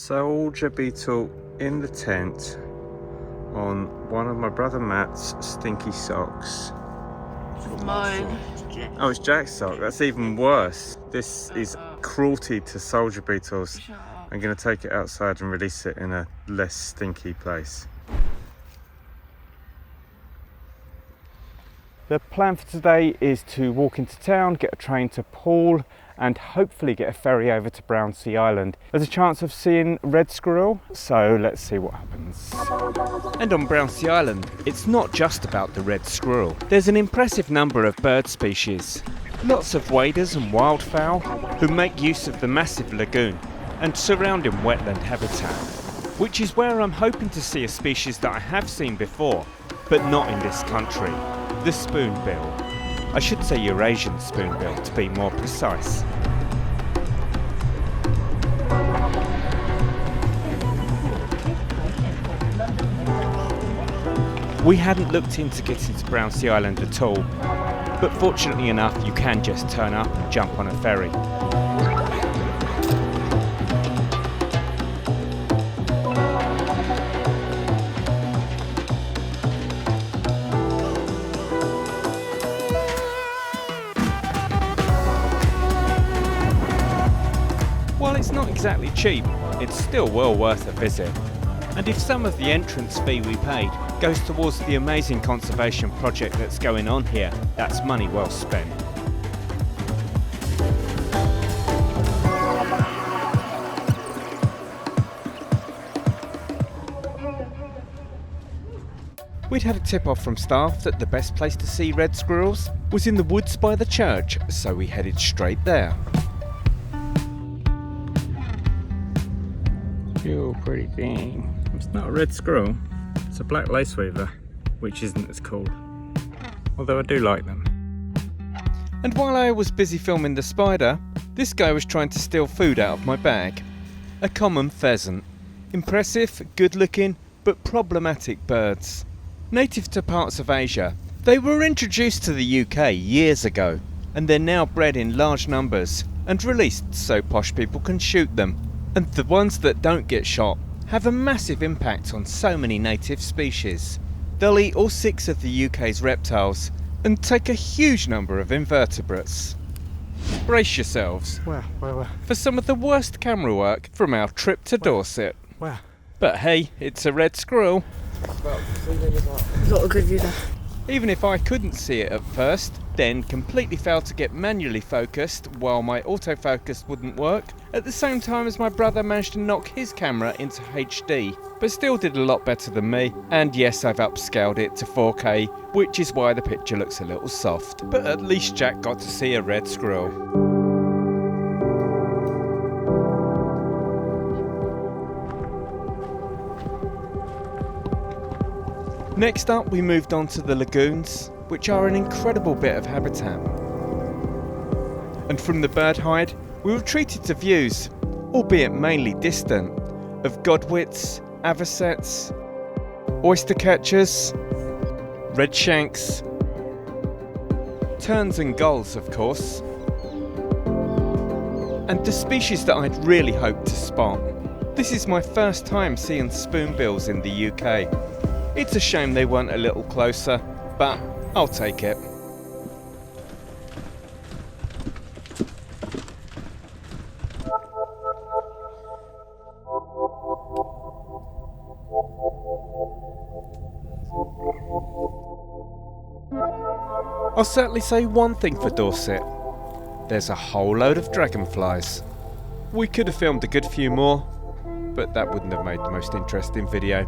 soldier beetle in the tent on one of my brother Matt's stinky socks. Mine. Oh, it's Jack's sock. That's even worse. This is cruelty to soldier beetles. I'm going to take it outside and release it in a less stinky place. The plan for today is to walk into town, get a train to Poole and hopefully get a ferry over to Brownsea Island. There's a chance of seeing red squirrel, so let's see what happens. And on Brownsea Island, it's not just about the red squirrel. There's an impressive number of bird species. Lots of waders and wildfowl who make use of the massive lagoon and surrounding wetland habitat, which is where I'm hoping to see a species that I have seen before, but not in this country. The spoonbill. I should say Eurasian spoonbill to be more precise. We hadn't looked into getting to Brownsea Island at all, but fortunately enough you can just turn up and jump on a ferry. While it's not exactly cheap, it's still well worth a visit. And if some of the entrance fee we paid goes towards the amazing conservation project that's going on here, that's money well spent. We'd had a tip-off from staff that the best place to see red squirrels was in the woods by the church, so we headed straight there. Oh, pretty thing. It's not a red squirrel, it's a black laceweaver, which isn't as cool. Although I do like them. And while I was busy filming the spider, this guy was trying to steal food out of my bag. A common pheasant. Impressive, good looking, but problematic birds. Native to parts of Asia, they were introduced to the UK years ago, and they're now bred in large numbers and released so posh people can shoot them. And the ones that don't get shot have a massive impact on so many native species. They'll eat all 6 of the UK's reptiles and take a huge number of invertebrates. Brace yourselves for some of the worst camera work from our trip to Dorset. But hey, it's a red squirrel. Not a good view there. Even if I couldn't see it at first, then completely failed to get manually focused while my autofocus wouldn't work, at the same time as my brother managed to knock his camera into HD, but still did a lot better than me, and yes, I've upscaled it to 4K, which is why the picture looks a little soft, but at least Jack got to see a red squirrel. Next up, we moved on to the lagoons, which are an incredible bit of habitat. And from the bird hide, we were treated to views, albeit mainly distant, of godwits, avocets, oyster catchers, redshanks, terns and gulls of course, and the species that I'd really hoped to spot. This is my first time seeing spoonbills in the UK. It's a shame they weren't a little closer, but I'll take it. I'll certainly say one thing for Dorset. There's a whole load of dragonflies. We could have filmed a good few more, but that wouldn't have made the most interesting video.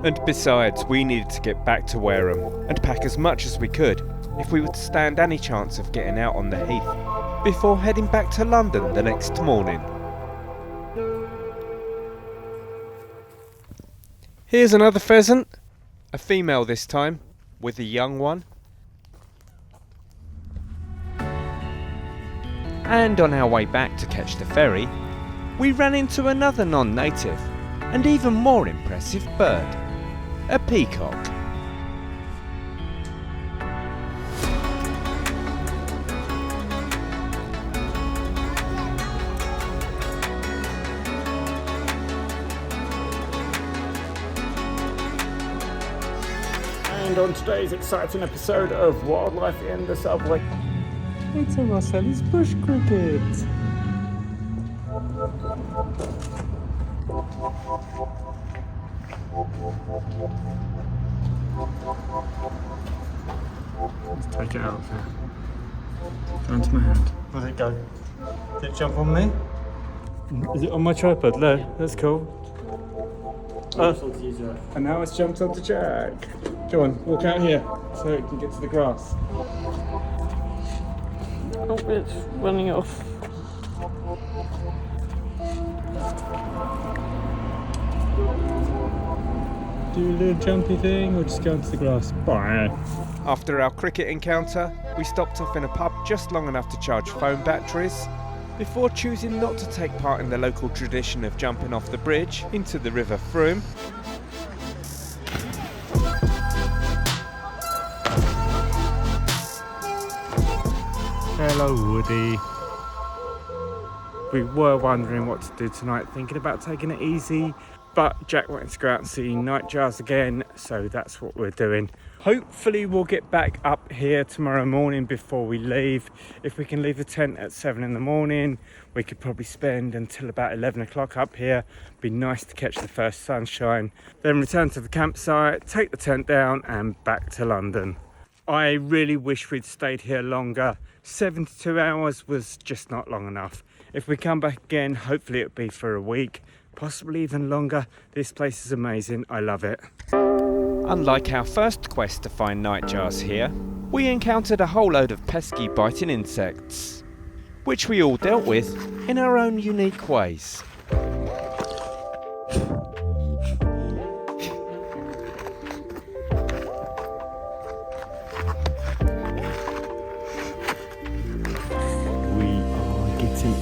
And besides, we needed to get back to Wareham and pack as much as we could if we would stand any chance of getting out on the heath before heading back to London the next morning. Here's another pheasant, a female this time, with a young one. And on our way back to catch the ferry, we ran into another non-native and even more impressive bird, a peacock. on today's exciting episode of Wildlife in the Subway. It's a Marcellus bush cricket. Let's take it out of here. Go into my hand. Where'd it go? Did it jump on me? Is it on my tripod? No, that's cool. And now it's jumped onto Jack. Go on, walk out here so it can get to the grass. Oh, it's running off. Do a little jumpy thing or just go into the grass. Bye. After our cricket encounter, we stopped off in a pub just long enough to charge phone batteries before choosing not to take part in the local tradition of jumping off the bridge into the River Frome. Hello, Woody. We were wondering what to do tonight, thinking about taking it easy, but Jack wanted to go out and see nightjars again, so that's what we're doing. Hopefully we'll get back up here tomorrow morning before we leave. If we can leave the tent at 7 in the morning, we could probably spend until about 11 o'clock up here. Be nice to catch the first sunshine, then return to the campsite, take the tent down and back to London. I really wish we'd stayed here longer. 72 hours was just not long enough. If we come back again, hopefully it'll be for a week, possibly even longer. This place is amazing, I love it. Unlike our first quest to find nightjars here, we encountered a whole load of pesky biting insects, which we all dealt with in our own unique ways.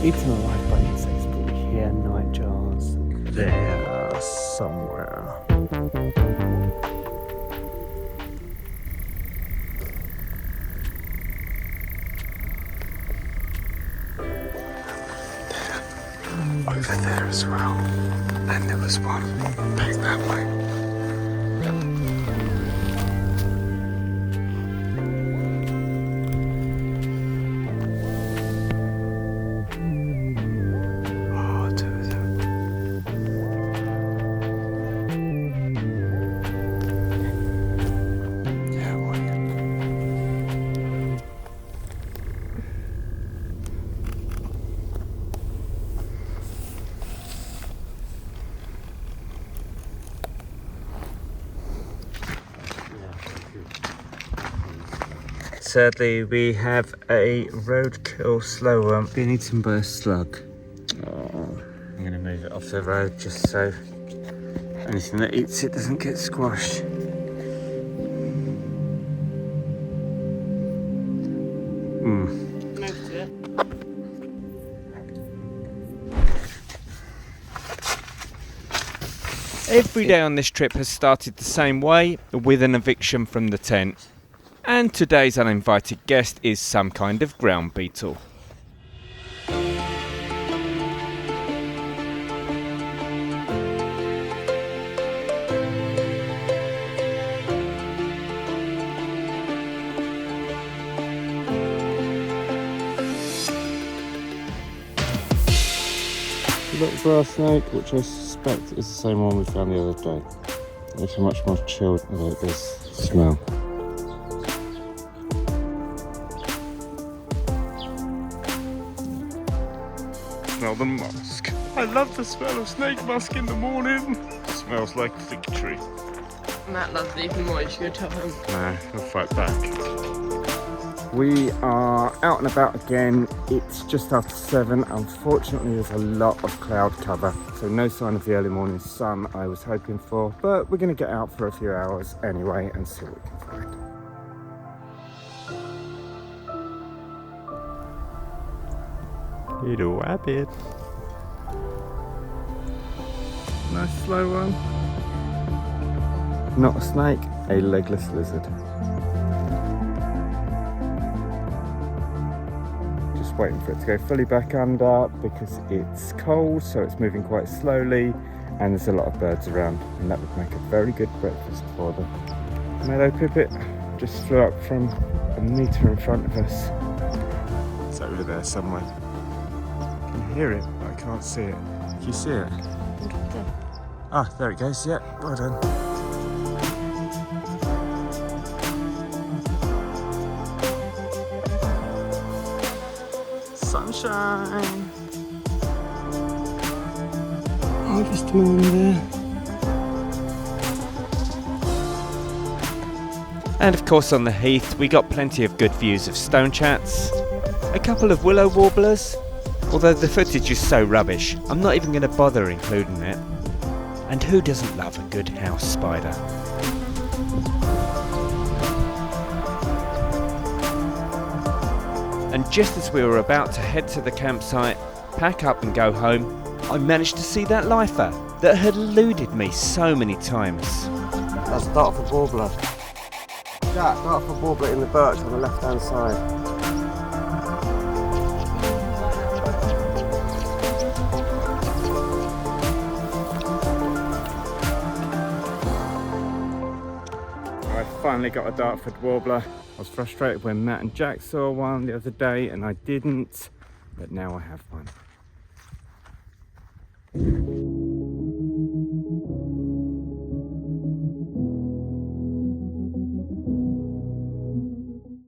Eaten alive by insects, but we hear nightjars there somewhere. Over there as well. And there was one back that way. Sadly, we have a roadkill slow worm being eaten by a slug. Oh, I'm going to move it off the road just so anything that eats it doesn't get squashed. Every day on this trip has started the same way, with an eviction from the tent. And today's uninvited guest is some kind of ground beetle. Little grass snake, which I suspect is the same one we found the other day. It's much more chilled, although it does smell. Smell the musk. I love the smell of snake musk in the morning. It smells like victory. Matt loves it even more, you should go tell him. Nah, he'll fight back. We are out and about again. It's just after 7. Unfortunately, there's a lot of cloud cover, so no sign of the early morning sun I was hoping for, but we're going to get out for a few hours anyway and see what we can find. Little rabbit. Nice slow one. Not a snake, a legless lizard. Just waiting for it to go fully back under because it's cold, so it's moving quite slowly and there's a lot of birds around, and that would make a very good breakfast for them. meadow pipit just flew up from a metre in front of us. It's over there somewhere. I can hear it, but I can't see it. Can you see it? Ah, there it goes, yeah, well done. Sunshine! Oh, just a moment there. And of course on the heath we got plenty of good views of stonechats, a couple of willow warblers, although the footage is so rubbish I'm not even going to bother including it. And who doesn't love a good house spider? And just as we were about to head to the campsite, pack up and go home, I managed to see that lifer that had eluded me so many times. That's a Dartford warbler. Jack, Dartford warbler in the birch on the left hand side. I finally got a Dartford warbler. I was frustrated when Matt and Jack saw one the other day and I didn't, but now I have one.